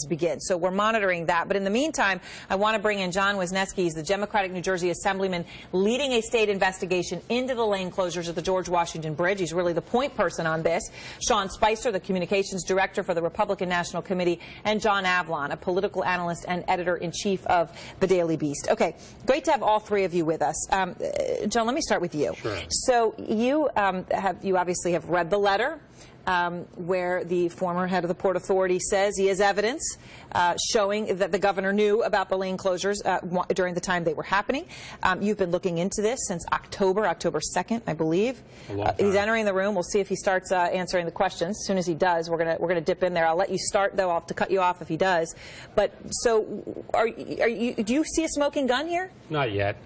begin. So we're monitoring that. But in the meantime, I want to bring in John Wisniewski. He's the Democratic New Jersey Assemblyman leading a state investigation into the lane closures at the George Washington Bridge. He's really the point person on this. Sean Spicer, the communications director for the Republican National Committee, and John Avlon, a political analyst and editor-in-chief of the Daily Beast. Okay, great to have all three of you with us. John, let me start with you. Sure. So you obviously have read the letter where the former head of the Port Authority says he has evidence showing that the governor knew about the lane closures during the time they were happening. You've been looking into this since October 2nd, I believe. He's entering the room. We'll see if he starts answering the questions. As soon as he does, we're gonna dip in there. I'll let you start, though. I'll have to cut you off if he does. But so, do you see a smoking gun here? Not yet.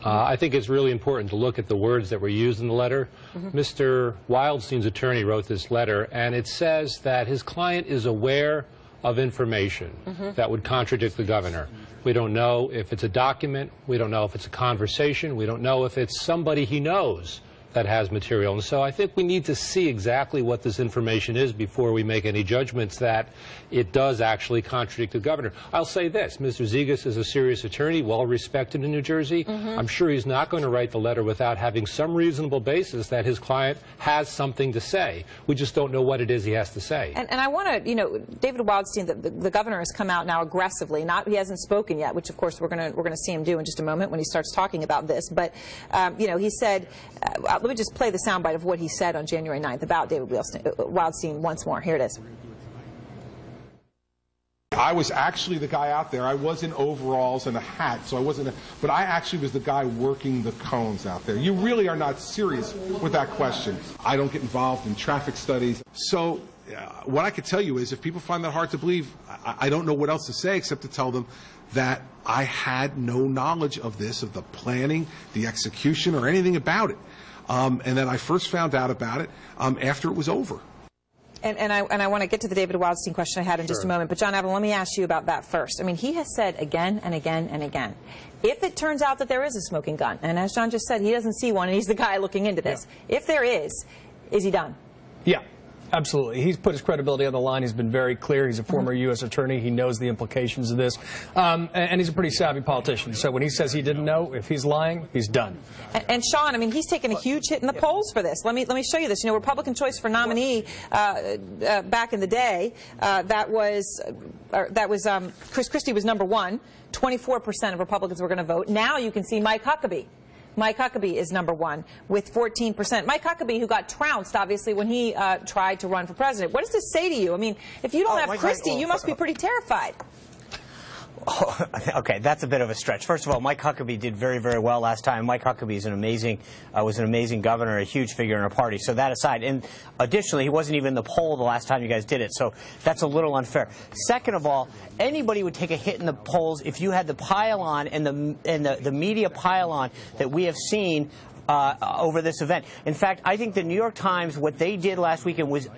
I think it's really important to look at the words that were used in the letter. Mr. Wildstein's attorney wrote this letter, and it says that his client is aware of information that would contradict the governor. We don't know if it's a document. We don't know if it's a conversation. We don't know if it's somebody he knows that has material. And so I think we need to see exactly what this information is before we make any judgments that it does actually contradict the governor. I'll say this, Mr. Zegas is a serious attorney, well respected in New Jersey. I'm sure he's not going to write the letter without having some reasonable basis that his client has something to say. We just don't know what it is he has to say. And I want to, you know, David Wildstein, the governor has come out now aggressively. He hasn't spoken yet, which of course we're going to see him do in just a moment when he starts talking about this. But you know, he said, let me just play the soundbite of what he said on January 9th about David Wildstein once more. Here it is. I was actually the guy out there. I was in overalls and a hat, so I wasn't, but I actually was the guy working the cones out there. You really are not serious with that question. I don't get involved in traffic studies. So what I could tell you is if people find that hard to believe, I don't know what else to say except to tell them that I had no knowledge of this, of the planning, the execution, or anything about it. And then I first found out about it after it was over. And I want to get to the David Wildstein question I had in just a moment. But, John Avlon, let me ask you about that first. I mean, he has said again and again and again, if it turns out that there is a smoking gun, and as John just said, he doesn't see one, and he's the guy looking into this. Yeah. If there is he done? Yeah. Absolutely. He's put his credibility on the line. He's been very clear. He's a former U.S. attorney. He knows the implications of this. And he's a pretty savvy politician. So when he says he didn't know, if he's lying, he's done. And Sean, I mean, he's taken a huge hit in the polls for this. Let me show you this. You know, Republican choice for nominee back in the day, that was Chris Christie was #1. 24% of Republicans were going to vote. Now you can see Mike Huckabee. Mike Huckabee is #1 with 14%. Mike Huckabee, who got trounced, obviously, when he tried to run for president. What does this say to you? I mean, if you don't have Christie, you must be pretty terrified. Oh, okay, that's a bit of a stretch. First of all, Mike Huckabee did very, very well last time. Mike Huckabee is was an amazing governor, a huge figure in our party. So that aside, and additionally, he wasn't even in the poll the last time you guys did it. So that's a little unfair. Second of all, anybody would take a hit in the polls if you had the pile-on and the media pile-on that we have seen over this event. In fact, I think the New York Times, what they did last weekend was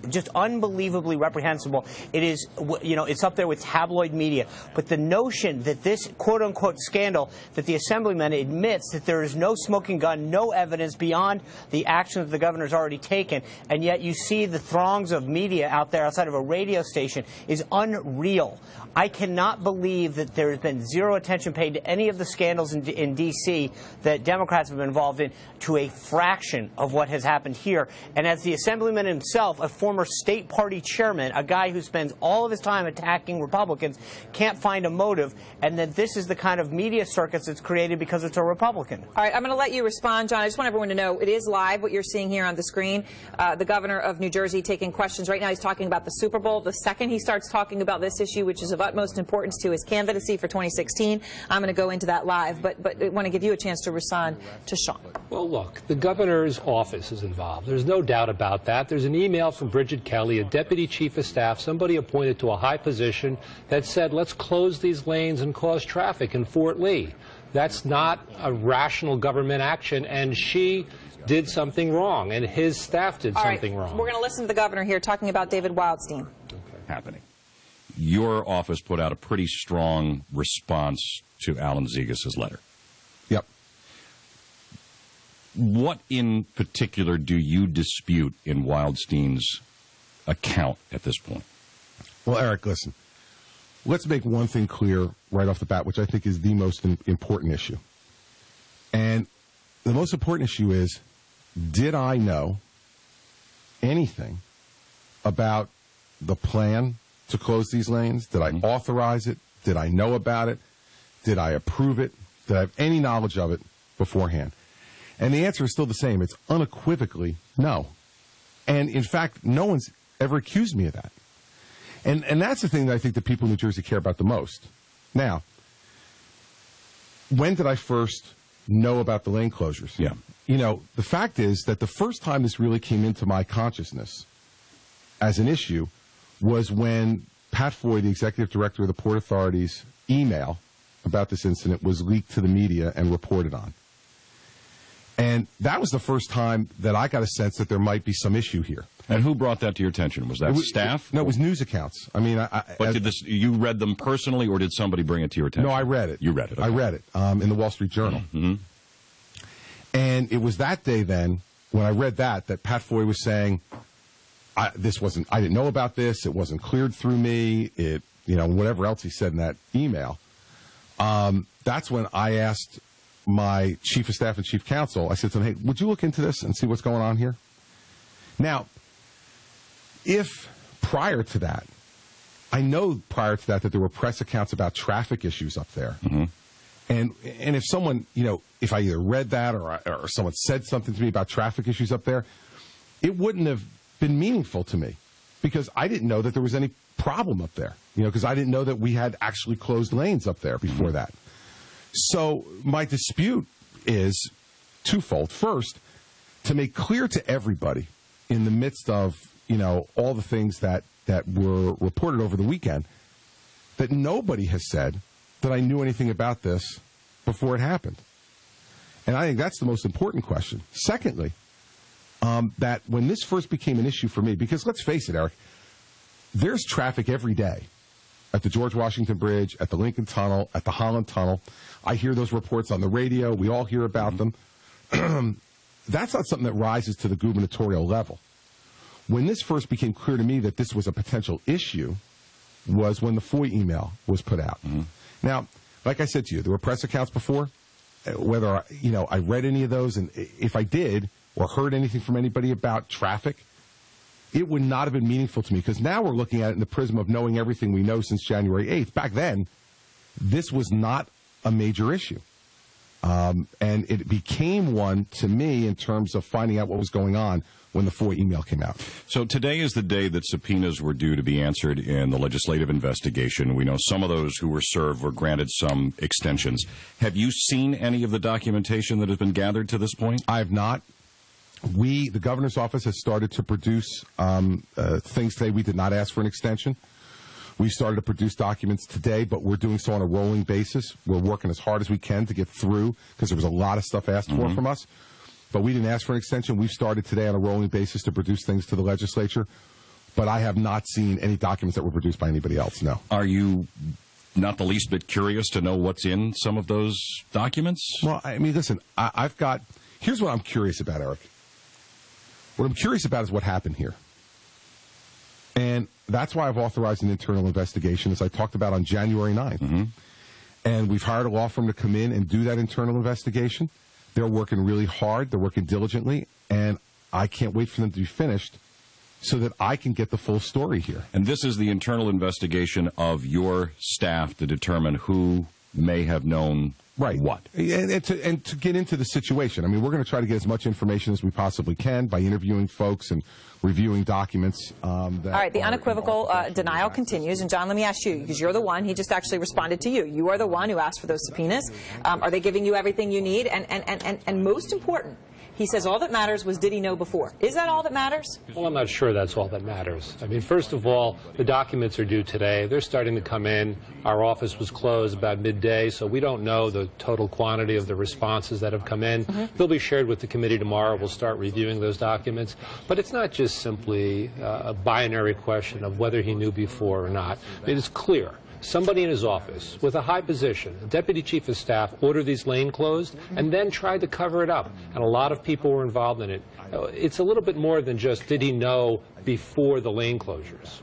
just unbelievably reprehensible. It is, you know, it's up there with tabloid media. But the notion that this quote-unquote scandal, that the assemblyman admits that there is no smoking gun, no evidence beyond the actions the governor's already taken, and yet you see the throngs of media out there outside of a radio station, is unreal. I cannot believe that there has been zero attention paid to any of the scandals in D.C. that Democrats have been involved in to a fraction of what has happened here. And as the assemblyman himself, a former state party chairman, a guy who spends all of his time attacking Republicans, can't find a motive, and that this is the kind of media circus that's created because it's a Republican. All right, I'm going to let you respond, John. I just want everyone to know it is live, what you're seeing here on the screen. The governor of New Jersey taking questions. Right now he's talking about the Super Bowl. The second he starts talking about this issue, which is of utmost importance to his candidacy for 2016, I'm going to go into that live. But I want to give you a chance to respond to Sean. Well, look, the governor's office is involved. There's no doubt about that. There's an email from Bridget Kelly, a deputy chief of staff, somebody appointed to a high position, that said, let's close these lanes and cause traffic in Fort Lee. That's not a rational government action, and she did something wrong, and his staff did something wrong. We're going to listen to the governor here talking about David Wildstein. Happening. Your office put out a pretty strong response to Alan Zegas's letter. Yep. What in particular do you dispute in Wildstein's account at this point? Well, Eric, listen. Let's make one thing clear right off the bat, which I think is the most important issue. And the most important issue is, did I know anything about the plan to close these lanes? Did I authorize it? Did I know about it? Did I approve it? Did I have any knowledge of it beforehand? And the answer is still the same. It's unequivocally no. And, in fact, no one's ever accused me of that. And that's the thing that I think the people in New Jersey care about the most. Now, when did I first know about the lane closures? Yeah. You know, the fact is that the first time this really came into my consciousness as an issue was when Pat Foy, the executive director of the Port Authority's email about this incident was leaked to the media and reported on. And that was the first time that I got a sense that there might be some issue here. And who brought that to your attention? Was that staff? No, it was news accounts. I mean, But did you read them personally, or did somebody bring it to your attention? No, I read it. You read it. Okay. I read it in the Wall Street Journal. Mm-hmm. And it was that day then, when I read that Pat Foy was saying, I didn't know about this. It wasn't cleared through me. Whatever else he said in that email. That's when I asked my chief of staff and chief counsel, I said to them, hey, would you look into this and see what's going on here? Now, if prior to that, I know prior to that there were press accounts about traffic issues up there. Mm-hmm. And if someone, if I either read that or someone said something to me about traffic issues up there, it wouldn't have been meaningful to me because I didn't know that there was any problem up there, because I didn't know that we had actually closed lanes up there before that. So my dispute is twofold. First, to make clear to everybody in the midst of, all the things that were reported over the weekend, that nobody has said that I knew anything about this before it happened. And I think that's the most important question. Secondly, that when this first became an issue for me, because let's face it, Eric, there's traffic every day at the George Washington Bridge, at the Lincoln Tunnel, at the Holland Tunnel. I hear those reports on the radio. We all hear about them. That's not something that rises to the gubernatorial level. When this first became clear to me that this was a potential issue was when the Foy email was put out. Mm-hmm. Now, like I said to you, there were press accounts before. Whether, I read any of those, and if I did or heard anything from anybody about traffic, it would not have been meaningful to me because now we're looking at it in the prism of knowing everything we know since January 8th. Back then, this was not a major issue. And it became one to me in terms of finding out what was going on when the Foy email came out. So today is the day that subpoenas were due to be answered in the legislative investigation. We know some of those who were served were granted some extensions. Have you seen any of the documentation that has been gathered to this point? I have not. The governor's office has started to produce things today. We did not ask for an extension. We started to produce documents today, but we're doing so on a rolling basis. We're working as hard as we can to get through because there was a lot of stuff asked for from us. But we didn't ask for an extension. We've started today on a rolling basis to produce things to the legislature. But I have not seen any documents that were produced by anybody else, no. Are you not the least bit curious to know what's in some of those documents? Well, I mean, listen, here's what I'm curious about, Eric. What I'm curious about is what happened here. And that's why I've authorized an internal investigation, as I talked about on January 9th. Mm-hmm. And we've hired a law firm to come in and do that internal investigation. They're working really hard. They're working diligently. And I can't wait for them to be finished so that I can get the full story here. And this is the internal investigation of your staff to determine who may have known what. And to get into the situation. I mean, we're going to try to get as much information as we possibly can by interviewing folks and reviewing documents. All right, the unequivocal denial continues. And, John, let me ask you, because you're the one, he just actually responded to you. You are the one who asked for those subpoenas. Are they giving you everything you need? And most important, he says all that matters was did he know before. Is that all that matters? Well, I'm not sure that's all that matters. I mean, first of all, the documents are due today. They're starting to come in. Our office was closed about midday, so we don't know the total quantity of the responses that have come in. Mm-hmm. They'll be shared with the committee tomorrow. We'll start reviewing those documents. But it's not just simply a binary question of whether he knew before or not. It is clear. Somebody in his office with a high position, a deputy chief of staff, ordered these lanes closed and then tried to cover it up. And a lot of what people were involved in it. It's a little bit more than just did he know before the lane closures.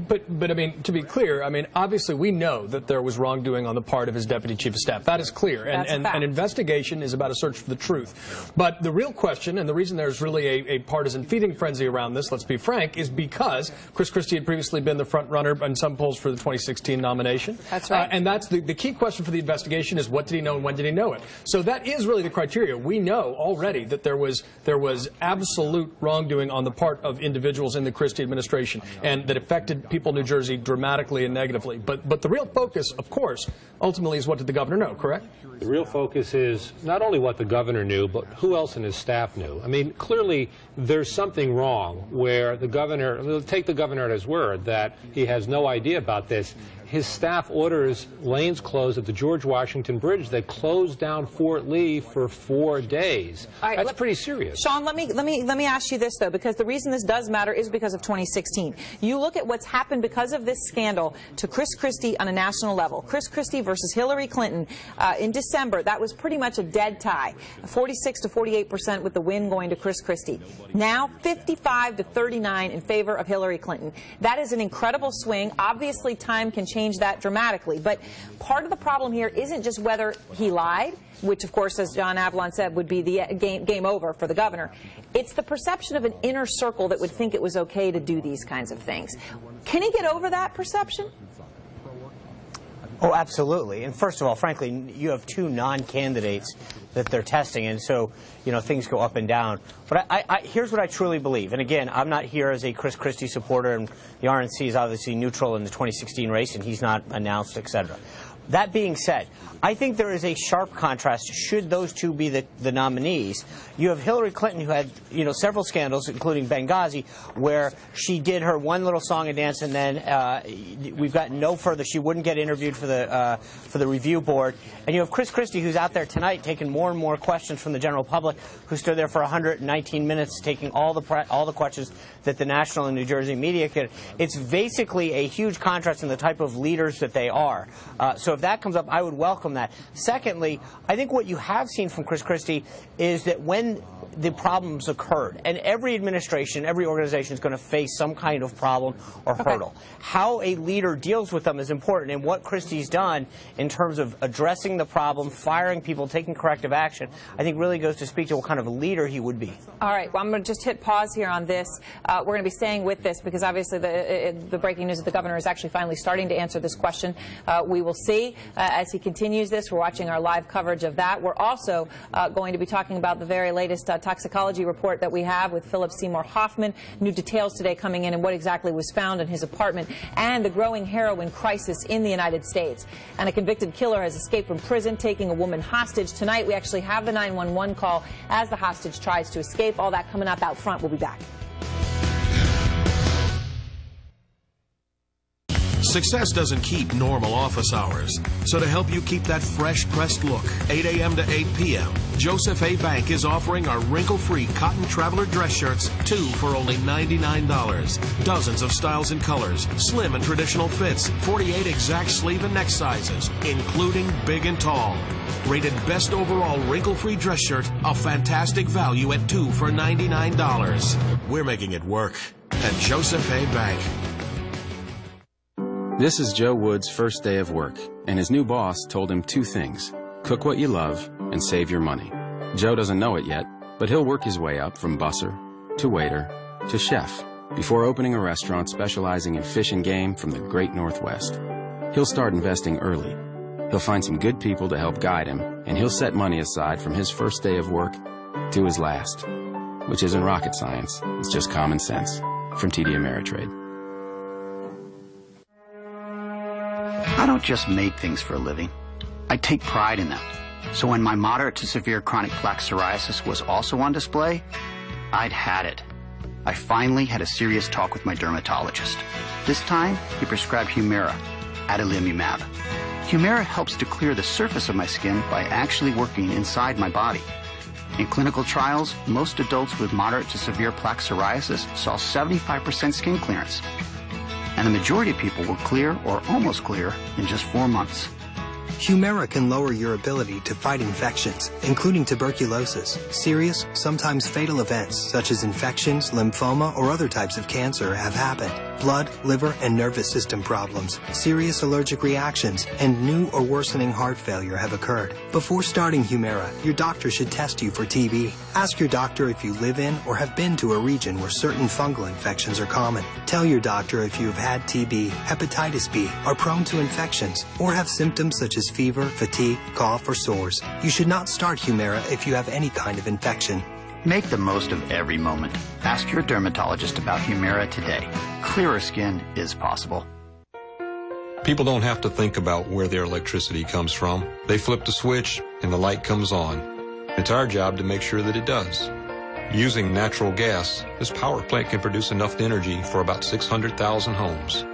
But I mean, to be clear, I mean, obviously we know that there was wrongdoing on the part of his deputy chief of staff. That is clear. And an investigation is about a search for the truth. But the real question, and the reason there's really a partisan feeding frenzy around this, let's be frank, is because Chris Christie had previously been the front runner in some polls for the 2016 nomination. That's right. And that's the key question for the investigation is what did he know and when did he know it? So that is really the criteria. We know already that there was absolute wrongdoing on the part of individuals in the Christie administration, and that affected people in New Jersey dramatically and negatively. But the real focus, of course, ultimately is what did the governor know, correct? The real focus is not only what the governor knew, but who else in his staff knew. I mean, clearly there's something wrong where the governor, take the governor at his word that he has no idea about this. His staff orders lanes closed at the George Washington Bridge that closed down Fort Lee for 4 days. Right, that's pretty serious. Sean, let me ask you this, though, because the reason this does matter is because of 2016. You look at what's happened because of this scandal to Chris Christie on a national level. Chris Christie versus Hillary Clinton in December, that was pretty much a dead tie, 46 to 48% with the win going to Chris Christie. Now 55 to 39 in favor of Hillary Clinton. That is an incredible swing. Obviously, time can change that dramatically. But part of the problem here isn't just whether he lied, which, of course, as John Avalon said, would be the game over for the governor. It's the perception of an inner circle that would think it was okay to do these kinds of things. Can he get over that perception? Oh, absolutely. And first of all, frankly, you have two non-candidates that they're testing, and so, you know, things go up and down. But here's what I truly believe. And again, I'm not here as a Chris Christie supporter, and the RNC is obviously neutral in the 2016 race, and he's not announced, etc. That being said, I think there is a sharp contrast should those two be the nominees. You have Hillary Clinton, who had, you know, several scandals, including Benghazi, where she did her one little song and dance, and then we've gotten no further. She wouldn't get interviewed for the review board. And you have Chris Christie, who's out there tonight taking more and more questions from the general public, who stood there for 119 minutes taking all the questions that the national and New Jersey media could. It's basically a huge contrast in the type of leaders that they are. So if that comes up, I would welcome that. Secondly, I think what you have seen from Chris Christie is that when the problems occurred, and every administration, every organization is going to face some kind of problem or hurdle. How a leader deals with them is important, and what Christie's done in terms of addressing the problem, firing people, taking corrective action, I think really goes to speak to what kind of a leader he would be. All right, well, I'm going to just hit pause here on this. We're going to be staying with this because obviously the breaking news that the governor is actually finally starting to answer this question. We will see as he continues this. We're watching our live coverage of that. We're also going to be talking about the very latest toxicology report that we have with Philip Seymour Hoffman. New details today coming in and what exactly was found in his apartment, and the growing heroin crisis in the United States. And a convicted killer has escaped from prison, taking a woman hostage. Tonight we actually have the 911 call as the hostage tries to escape. All that coming up out front. We'll be back. Success doesn't keep normal office hours. So to help you keep that fresh pressed look, 8 a.m. to 8 p.m., Joseph A. Bank is offering our wrinkle-free cotton traveler dress shirts, 2 for only $99. Dozens of styles and colors, slim and traditional fits, 48 exact sleeve and neck sizes, including big and tall. Rated best overall wrinkle-free dress shirt, a fantastic value at 2 for $99. We're making it work at Joseph A. Bank. This is Joe Wood's first day of work, and his new boss told him 2 things: cook what you love and save your money. Joe doesn't know it yet, but he'll work his way up from busser to waiter to chef before opening a restaurant specializing in fish and game from the great Northwest. He'll start investing early. He'll find some good people to help guide him, and he'll set money aside from his first day of work to his last, which isn't rocket science, it's just common sense. From TD Ameritrade. I don't just make things for a living. I take pride in them. So when my moderate to severe chronic plaque psoriasis was also on display, I'd had it. I finally had a serious talk with my dermatologist. This time, he prescribed Humira, adalimumab. Humira helps to clear the surface of my skin by actually working inside my body. In clinical trials, most adults with moderate to severe plaque psoriasis saw 75% skin clearance. And the majority of people were clear or almost clear in just 4 months. Humira can lower your ability to fight infections, including tuberculosis. Serious, sometimes fatal events such as infections, lymphoma, or other types of cancer have happened. Blood, liver, and nervous system problems, serious allergic reactions, and new or worsening heart failure have occurred. Before starting Humira, your doctor should test you for TB. Ask your doctor if you live in or have been to a region where certain fungal infections are common. Tell your doctor if you have had TB, hepatitis B, are prone to infections, or have symptoms such as fever, fatigue, cough, or sores. You should not start Humira if you have any kind of infection. Make the most of every moment. Ask your dermatologist about Humira today. Clearer skin is possible. People don't have to think about where their electricity comes from. They flip the switch and the light comes on. It's our job to make sure that it does. Using natural gas, this power plant can produce enough energy for about 600,000 homes.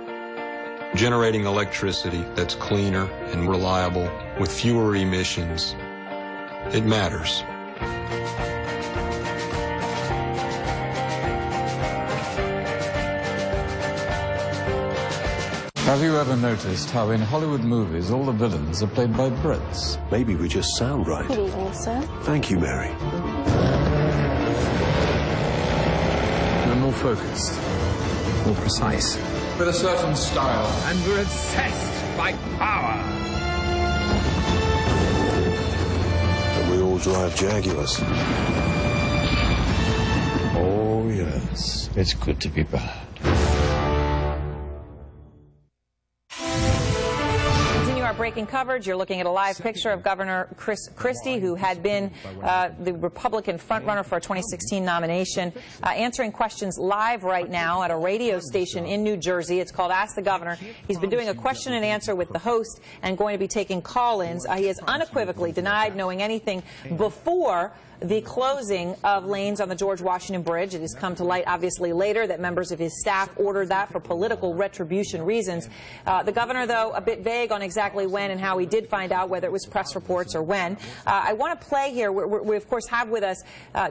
Generating electricity that's cleaner and reliable with fewer emissions, it matters. Have you ever noticed how in Hollywood movies all the villains are played by Brits? Maybe we just sound right. Good evening, sir. Thank you, Mary. We're more focused, more precise. With a certain style. And we're obsessed by power. And we all drive Jaguars. Oh, yes. It's good to be bad. Breaking coverage. You're looking at a live picture of Governor Chris Christie, who had been the Republican frontrunner for a 2016 nomination, answering questions live right now at a radio station in New Jersey. It's called Ask the Governor. He's been doing a question and answer with the host and going to be taking call-ins. He has unequivocally denied knowing anything before the closing of lanes on the George Washington Bridge. It has come to light, obviously, later that members of his staff ordered that for political retribution reasons. The governor, though, a bit vague on exactly when and how he did find out, whether it was press reports or when. I want to play here. We, of course, have with us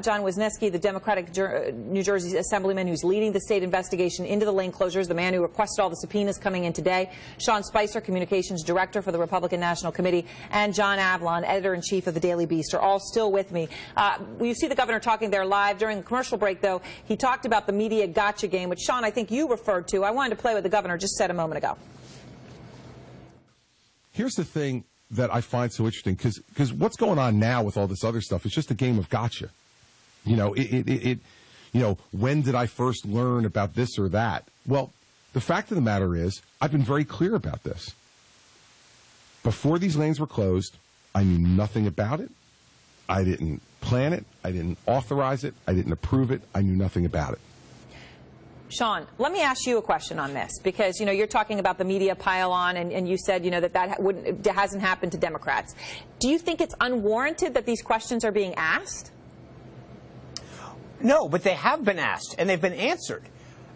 John Wisniewski, the Democratic New Jersey Assemblyman who's leading the state investigation into the lane closures, the man who requested all the subpoenas coming in today, Sean Spicer, Communications Director for the Republican National Committee, and John Avlon, Editor-in-Chief of the Daily Beast, are all still with me. You see the governor talking there live. During the commercial break, though, he talked about the media gotcha game, which, Sean, I think you referred to. I wanted to play what the governor just said a moment ago. Here's the thing that I find so interesting, because what's going on now with all this other stuff is just a game of gotcha. You know, you know, when did I first learn about this or that? Well, the fact of the matter is, I've been very clear about this. Before these lanes were closed, I knew nothing about it. I didn't plan it. I didn't authorize it. I didn't approve it. I knew nothing about it. Sean, let me ask you a question on this, because, you know, you're talking about the media pile-on, and you said, you know, that hasn't happened to Democrats. Do you think it's unwarranted that these questions are being asked? No, but they have been asked, and they've been answered.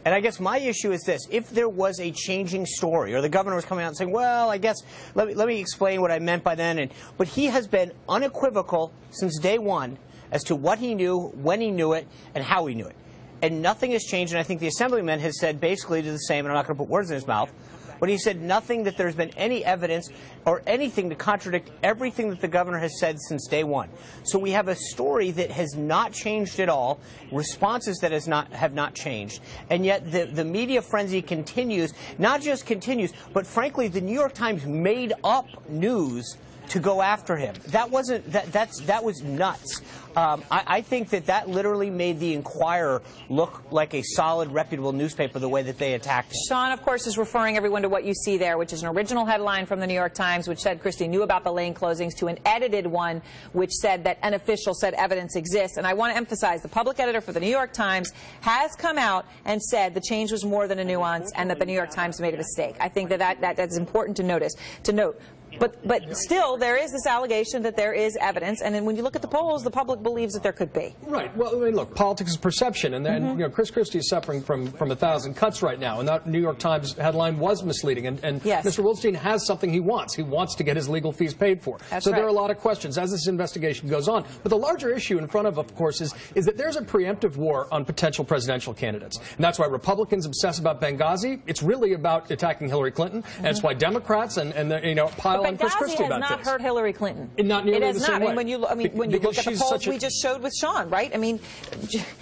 And I guess my issue is this. If there was a changing story, or the governor was coming out and saying, well, I guess, let me explain what I meant by then. But he has been unequivocal since day one as to what he knew, when he knew it, and how he knew it. And nothing has changed. And I think the Assemblyman has said basically the same, and I'm not going to put words in his mouth, but he said nothing, that there's been any evidence or anything to contradict everything that the governor has said since day one. So we have a story that has not changed at all, responses that have not changed, and yet the media frenzy continues. Not just continues, but frankly, the New York Times made up news to go after him. That wasn't that was nuts. I think that literally made the Inquirer look like a solid, reputable newspaper the way that they attacked him. Sean, of course, is referring everyone to what you see there, which is an original headline from the New York Times, which said Christie knew about the lane closings, to an edited one, which said that an official said evidence exists. And I want to emphasize, the public editor for the New York Times has come out and said the change was more than a nuance, and that the New York Times made a mistake. I think that's important to note. But still, there is this allegation that there is evidence, and then when you look at the polls, the public believes that there could be. Right. Well, I mean, look, politics is perception, and then you know, Chris Christie is suffering from 1,000 cuts right now, and that New York Times headline was misleading. And yes, Mr. Wilstein has something he wants. He wants to get his legal fees paid for. That's so right. There are a lot of questions as this investigation goes on. But the larger issue in front of course, is that there's a preemptive war on potential presidential candidates, and that's why Republicans obsess about Benghazi. It's really about attacking Hillary Clinton, and it's why Democrats and you know, pile pile on Chris Christie about this. Benghazi has not hurt Hillary Clinton. Not nearly it has the same not. way. When you look at the polls we just showed with Sean, right? I mean,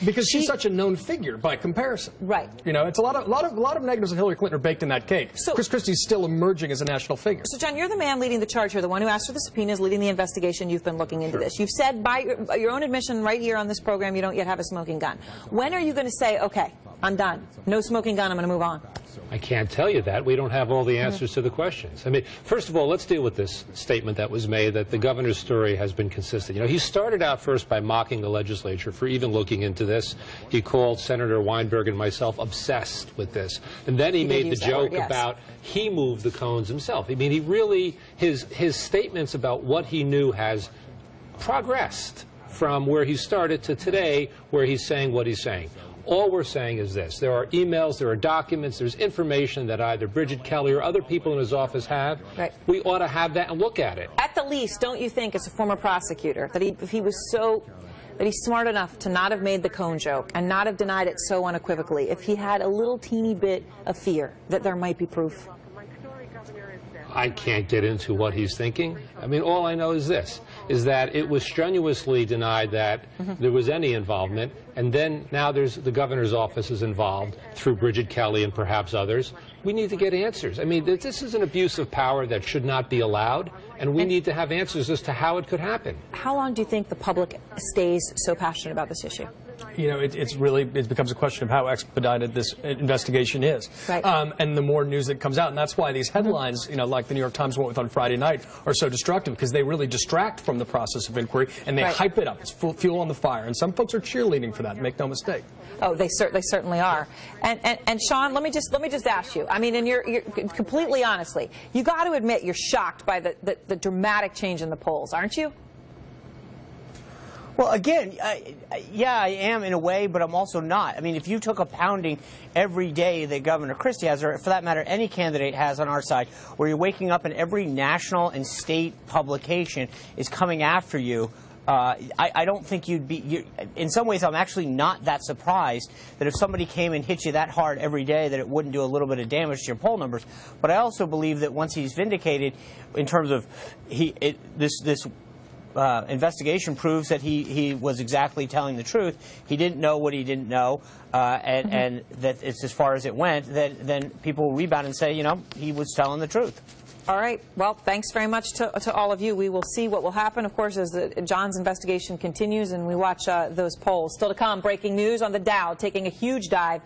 because she's such a known figure by comparison. Right. You know, it's a lot of negatives of Hillary Clinton are baked in that cake. So, Chris Christie's still emerging as a national figure. So, John, you're the man leading the charge here, the one who asked for the subpoenas, leading the investigation. You've been looking into this. You've said by your own admission right here on this program you don't yet have a smoking gun. When are you going to say, okay, I'm done, no smoking gun, I'm going to move on? I can't tell you that. We don't have all the answers to the questions. I mean, first of all, let's deal with this statement that was made that the governor's story has been consistent. You know, he started out first by mocking the legislature for even looking into this. He called Senator Weinberg and myself obsessed with this. And then he made the joke about he moved the cones himself. I mean, he really, his statements about what he knew has progressed from where he started to today, where he's saying what he's saying. All we're saying is this. There are emails, there are documents, there's information that either Bridget Kelly or other people in his office have. Right. We ought to have that and look at it. At the least, don't you think, as a former prosecutor, that if he was that he's smart enough to not have made the cone joke and not have denied it so unequivocally, if he had a little teeny bit of fear that there might be proof? I can't get into what he's thinking. I mean, all I know is this, is that it was strenuously denied that there was any involvement, and then now the governor's office is involved through Bridget Kelly and perhaps others. We need to get answers. I mean, this is an abuse of power that should not be allowed, and we need to have answers as to how it could happen. How long do you think the public stays so passionate about this issue? You know, it becomes a question of how expedited this investigation is. Right. And the more news that comes out, and that's why these headlines, you know, like the New York Times went with on Friday night, are so destructive, because they really distract from the process of inquiry, and they hype it up. It's fuel on the fire, and some folks are cheerleading for that, make no mistake. Oh, they certainly are. And Sean, let me just ask you. I mean, and you're completely honestly, you got to admit you're shocked by the dramatic change in the polls, aren't you? Well, again, yeah, I am in a way, but I'm also not. I mean, if you took a pounding every day that Governor Christie has, or for that matter, any candidate has on our side, where you're waking up and every national and state publication is coming after you, I don't think you'd be, in some ways, I'm actually not that surprised that if somebody came and hit you that hard every day that it wouldn't do a little bit of damage to your poll numbers. But I also believe that once he's vindicated in terms of this investigation proves that he was exactly telling the truth. He didn't know what he didn't know, and that it's as far as it went, then people will rebound and say, you know, he was telling the truth. All right. Well, thanks very much to all of you. We will see what will happen, of course, as John's investigation continues and we watch those polls. Still to come, breaking news on the Dow taking a huge dive.